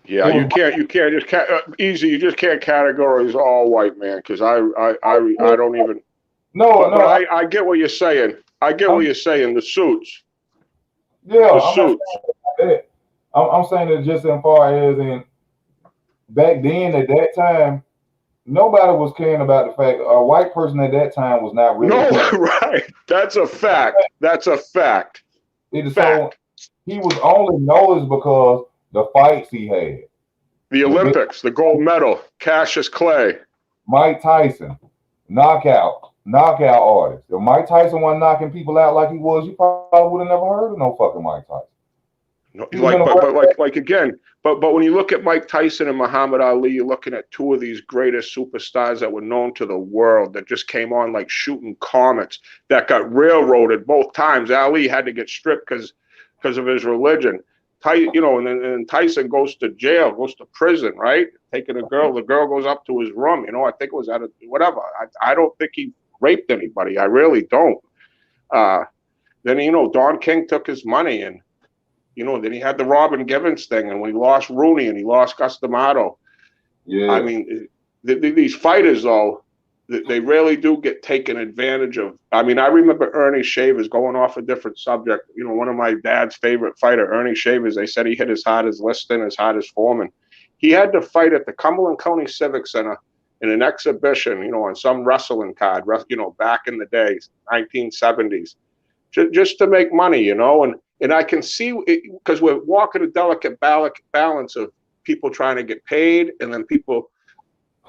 Yeah, you can't easy. You just can't categorize all white man because I don't even. But I get what you're saying. I get what you're saying. The suits. Yeah, the suits. I'm saying it just as far as in back then at that time, nobody was caring about the fact a white person at that time was not really. No, right. That's a fact. That's a fact. So he was only noticed because the fights he had. The Olympics, the gold medal, Cassius Clay. Mike Tyson, knockout artist. If Mike Tyson wasn't knocking people out like he was, you probably would have never heard of no fucking Mike Tyson. No, but when you look at Mike Tyson and Muhammad Ali, you're looking at two of these greatest superstars that were known to the world that just came on like shooting comets that got railroaded both times. Ali had to get stripped because of his religion. And then Tyson goes to jail, goes to prison, right? Taking a girl, the girl goes up to his room. I think it was whatever. I don't think he raped anybody. I really don't. Then Don King took his money and. Then he had the Robin Givens thing, and when he lost Rooney and he lost Gus D'Amato. Yeah. I mean, these fighters, though, they really do get taken advantage of. I mean, I remember Ernie Shavers, going off a different subject. One of my dad's favorite fighter, Ernie Shavers, they said he hit as hard as Liston, as hard as Foreman. He had to fight at the Cumberland County Civic Center in an exhibition, on some wrestling card, back in the days, 1970s, just to make money, And I can see because we're walking a delicate balance of people trying to get paid and then people.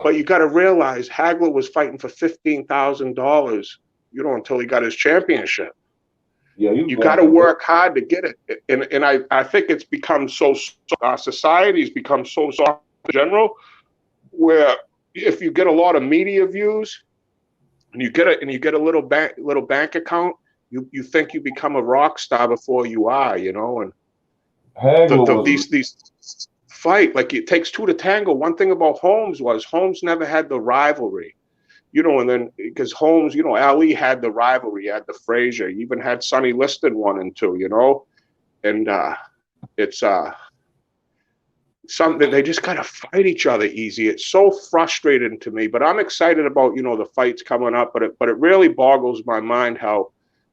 But you got to realize Hagler was fighting for $15,000, until he got his championship. Yeah, you got to work hard to get it. And I think it's become our society's become so soft in general, where if you get a lot of media views and you get a little bank account. You think you become a rock star before you are, and these fight like it takes two to tango. One thing about Holmes never had the rivalry, and then because Holmes, Ali had the rivalry, had the Frazier, he even had Sonny Liston 1 and 2, and it's something they just gotta fight each other easy. It's so frustrating to me, but I'm excited about the fights coming up, but it really boggles my mind how.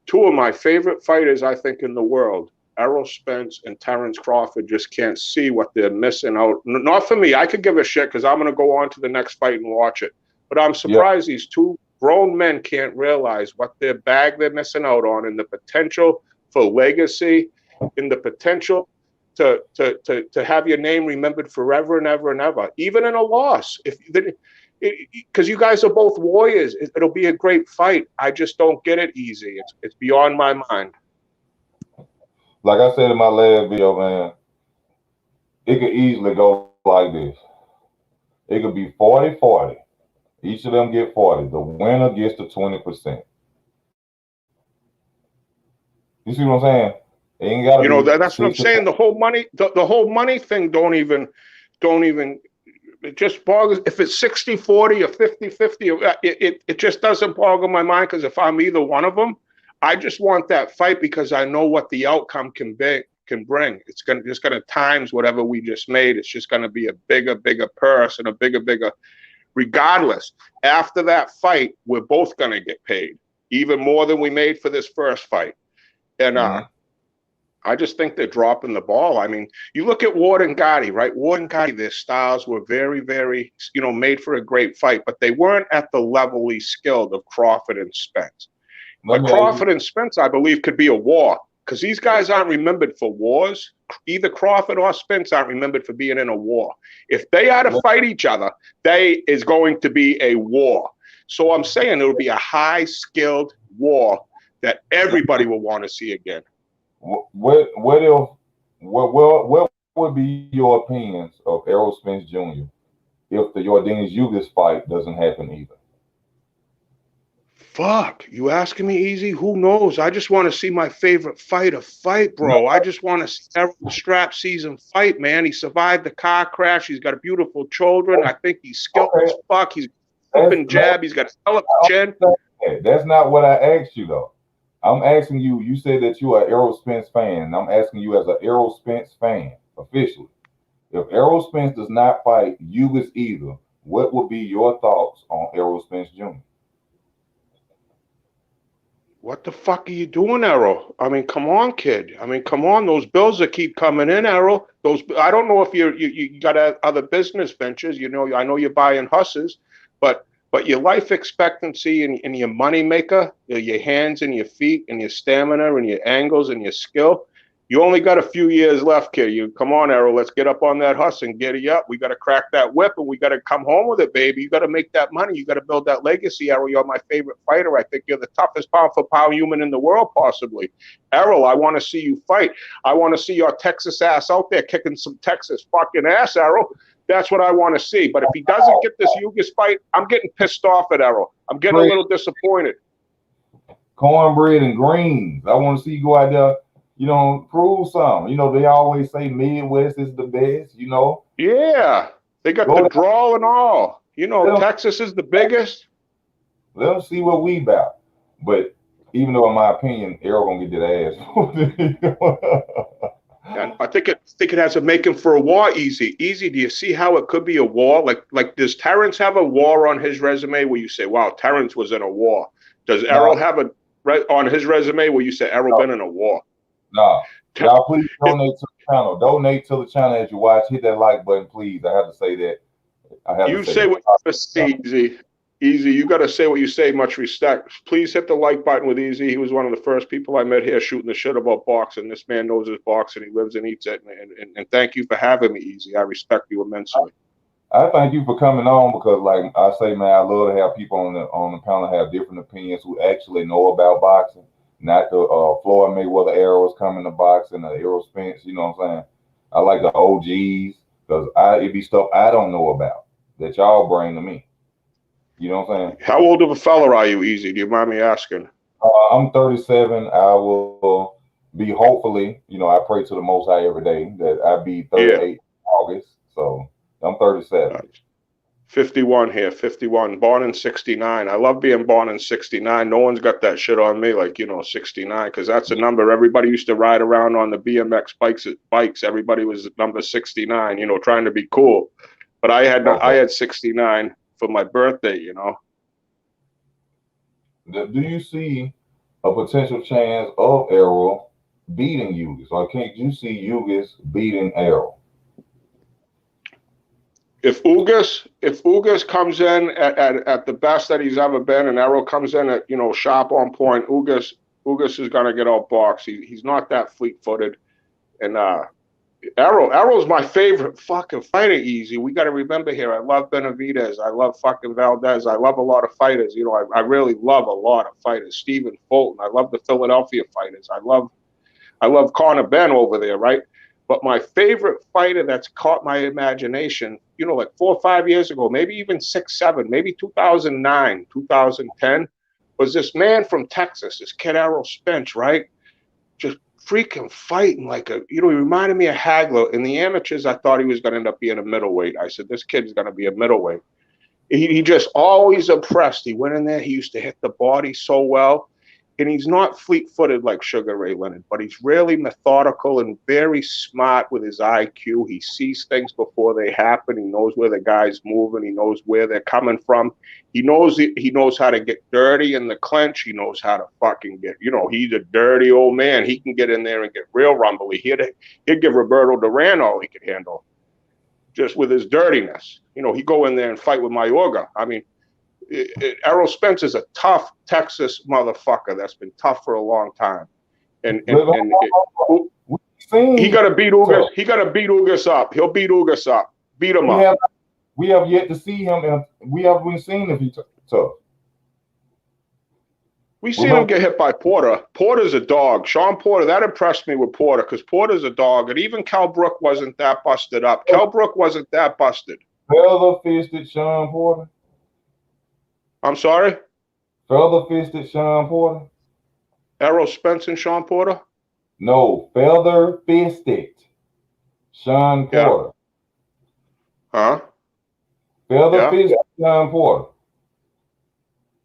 Two of my favorite fighters, I think, in the world, Errol Spence and Terrence Crawford, just can't see what they're missing out. Not for me. I could give a shit because I'm going to go on to the next fight and watch it. But I'm surprised these two grown men can't realize what they're missing out on and the potential for legacy and the potential to have your name remembered forever and ever and ever, even in a loss. Because you guys are both warriors, it'll be a great fight. I just don't get it easy. It's beyond my mind. Like I said in my last video, man, it could easily go like this. It could be 40-40. Each of them get 40. The winner gets the 20%. You see what I'm saying? It ain't gotta be That's what I'm saying. The whole money thing don't even it just boggles. If it's 60-40 or 50-50, it just doesn't boggle my mind, because if I'm either one of them, I just want that fight because I know what the outcome can bring. It's just gonna times whatever we just made. It's just gonna be a bigger purse and a bigger. Regardless, after that fight, we're both gonna get paid even more than we made for this first fight. And I just think they're dropping the ball. I mean, you look at Ward and Gotti, right? Ward and Gotti, their styles were very, very, made for a great fight, but they weren't at the levelly skilled of Crawford and Spence. But Crawford and Spence, I believe, could be a war, because these guys aren't remembered for wars. Either Crawford or Spence aren't remembered for being in a war. If they are to fight each other, they is going to be a war. So I'm saying it'll be a high-skilled war that everybody will want to see again. What would be your opinions of Errol Spence Jr. if the Yordenis Ugas fight doesn't happen either? Fuck, you asking me, Easy? Who knows? I just want to see my favorite fighter fight, bro. I just want to see Errol Strap season fight, man. He survived the car crash. He's got beautiful children. I think he's skilled as fuck. He's up and jab. He's got a hell of a chin. That's not what I asked you, though. I'm asking you, you said that you are an Errol Spence fan, and I'm asking you as an Errol Spence fan, officially. If Errol Spence does not fight Ugas either, what would be your thoughts on Errol Spence Jr.? What the fuck are you doing, Errol? I mean, come on, kid. I mean, come on. Those bills that keep coming in, Errol. I don't know if you got other business ventures. I know you're buying houses, but your life expectancy and your money maker, your hands and your feet and your stamina and your angles and your skill, you only got a few years left, kid. Come on, Errol. Let's get up on that hustle and get it up. We got to crack that whip, and we got to come home with it, baby. You got to make that money. You got to build that legacy, Errol. You're my favorite fighter. I think you're the toughest pound for pound human in the world, possibly. Errol, I want to see you fight. I want to see your Texas ass out there kicking some Texas fucking ass, Errol. That's what I want to see. But if he doesn't get this Ugas fight, I'm getting pissed off at Errol. I'm getting a little disappointed. Cornbread and greens. I want to see you go out there, prove something. They always say Midwest is the best, Yeah. They got the draw and all. Texas is the biggest. Let them see what we about. But even though, in my opinion, Errol gonna get that ass. And I think it has a making for a war. Easy. Do you see how it could be a war? Like does Terrence have a war on his resume where you say, wow, Terrence was in a war? Does Errol have a on his resume where you say Errol been in a war? No. Y'all please donate to the channel. Donate to the channel as you watch. Hit that like button, please. I have to say that. You say what you have to say, Easy. Easy, you got to say what you say. Much respect. Please hit the like button with Easy. He was one of the first people I met here shooting the shit about boxing. This man knows his boxing. He lives and eats it. And thank you for having me, Easy. I respect you immensely. I thank you for coming on because, like I say, man, I love to have people on the panel have different opinions who actually know about boxing. Not the Floyd Mayweather era was coming to boxing, the Errol Spence. You know what I'm saying? I like the OGs because it be stuff I don't know about that y'all bring to me. You know what I'm saying? How old of a fella are you, Easy? Do you mind me asking? I'm 37. I will be hopefully, I pray to the Most High every day that I be 38 in August. So I'm 37. Nice. 51 here, 51. Born in 69. I love being born in 69. No one's got that shit on me like, 69, because that's a number. Everybody used to ride around on the BMX bikes. Everybody was number 69, trying to be cool. But I had 69 for my birthday, Do you see a potential chance of Errol beating Ugas, or can't you see Ugas beating Errol? If Ugas comes in at the best that he's ever been, and Errol comes in at sharp on point, Ugas is gonna get outboxed. He's not that fleet-footed, and Errol's my favorite fucking fighter, Easy. We got to remember here. I love Benavidez. I love fucking Valdez. I love a lot of fighters. You know, I really love a lot of fighters. Stephen Fulton. I love the Philadelphia fighters. I love Conor Ben over there, right? But my favorite fighter that's caught my imagination, you know, like 4 or 5 years ago, maybe even 6, 7, maybe 2009, 2010, was this man from Texas, this kid Errol Spence, right? Just freaking fighting like a, you know, he reminded me of Hagler. In the amateurs, I thought he was going to end up being a middleweight. I said, this kid's going to be a middleweight. He just always impressed. He went in there. He used to hit the body so well. And he's not fleet-footed like Sugar Ray Leonard, but he's really methodical and very smart with his IQ. He sees things before they happen. He knows where the guy's moving. He knows where they're coming from. He knows how to get dirty in the clinch. He knows how to fucking get, you know, he's a dirty old man. He can get in there and get real rumbly. He'd give Roberto Duran all he could handle just with his dirtiness. You know, he'd go in there and fight with Mayorga. I mean, Errol Spence is a tough Texas motherfucker that's been tough for a long time, and he got to beat Ugas. He got to beat Ugas up. He'll beat Ugas up. Beat him up. We have yet to see him, and we haven't seen if he's tough. We seen him get hit by Porter. Porter's a dog. Sean Porter, that impressed me with Porter because Porter's a dog, and even Cal Brook wasn't that busted up. Cal Brook wasn't that busted. Feather-fisted Sean Porter. I'm sorry? Feather-fisted Sean Porter? Errol Spence and Sean Porter? No, feather-fisted Sean Porter. Huh? Feather-fisted Sean Porter.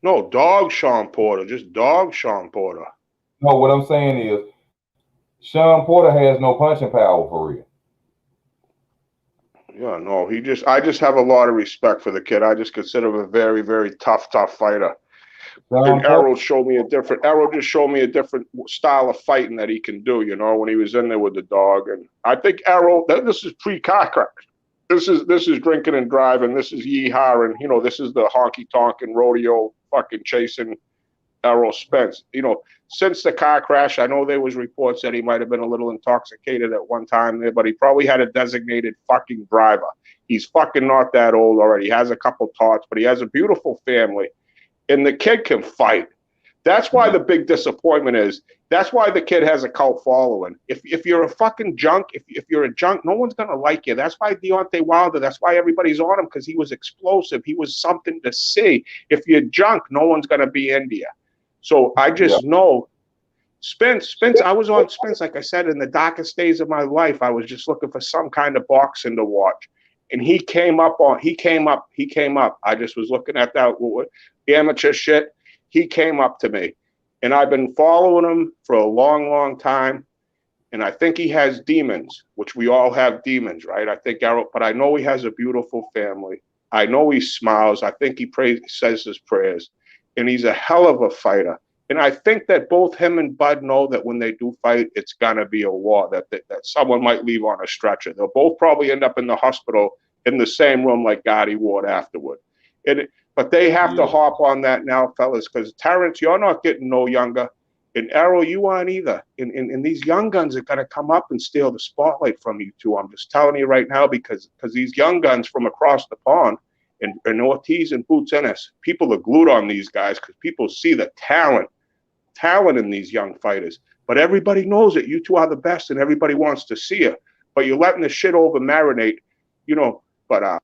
No, dog Sean Porter. Just dog Sean Porter. No, what I'm saying is Sean Porter has no punching power for real. Yeah, no, I just have a lot of respect for the kid. I just consider him a very, very tough fighter. And Errol just showed me a different style of fighting that he can do, you know, when he was in there with the dog. And I think Errol, this is pre-car crash. This is drinking and driving. This is yeehaw, and, you know, this is the honky-tonk and rodeo fucking chasing Errol Spence. You know, since the car crash, I know there was reports that he might have been a little intoxicated at one time there, but he probably had a designated fucking driver. He's fucking not that old already. He has a couple tots, but he has a beautiful family, and the kid can fight. That's why the big disappointment is. That's why the kid has a cult following. If you're a fucking junk, if you're a junk, no one's gonna like you. That's why Deontay Wilder. That's why everybody's on him, because he was explosive. He was something to see. If you're junk, no one's gonna be into you. So I just know Spence. I was on Spence, like I said, in the darkest days of my life. I was just looking for some kind of boxing to watch, and he came up. I just was looking at that amateur shit. He came up to me, and I've been following him for a long, long time. And I think he has demons, which we all have demons, right? I think Errol, but I know he has a beautiful family. I know he smiles. I think he says his prayers, and he's a hell of a fighter. And I think that both him and Bud know that when they do fight, it's gonna be a war. That someone might leave on a stretcher. They'll both probably end up in the hospital in the same room like Gotti Ward afterward. But they have to hop on that now, fellas, because Terrence, you're not getting no younger. And Errol, you aren't either. And these young guns are going to come up and steal the spotlight from you two. I'm just telling you right now, because these young guns from across the pond, and Ortiz and Boots Ennis, people are glued on these guys because people see the talent in these young fighters. But everybody knows that you two are the best, and everybody wants to see it. But you're letting the shit over marinate, you know. But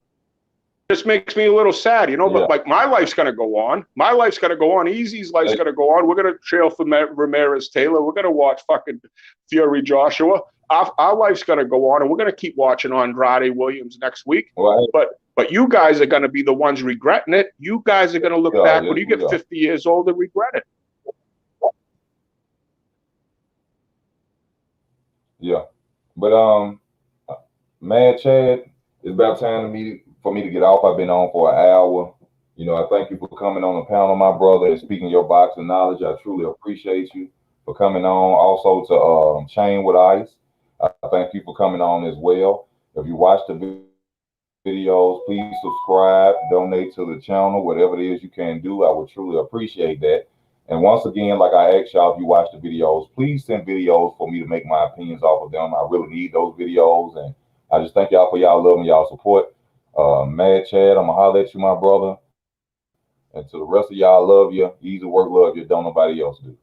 this makes me a little sad, you know, but like my life's going to go on. My life's going to go on. Easy's life's going to go on. We're going to trail for Ramirez Taylor. We're going to watch fucking Fury Joshua. Our life's going to go on, and we're going to keep watching Andrade Williams next week. Right. But you guys are going to be the ones regretting it. You guys are going to look back when you get 50 years old and regret it. Yeah. But, Mad Chad, it's about time for me to get off. I've been on for an hour. You know, I thank you for coming on the panel, my brother, and speaking your boxing knowledge. I truly appreciate you for coming on. Also to Chain with Ice, I thank you for coming on as well. If you watch the videos, please subscribe, donate to the channel, whatever it is you can do. I would truly appreciate that. And once again, like I asked y'all, if you watch the videos, please send videos for me to make my opinions off of them. I really need those videos. And I just thank y'all for y'all love and y'all support. Mad Chad, I'm going to holler at you, my brother. And to the rest of y'all, love you. Easy work, love you. Don't nobody else do.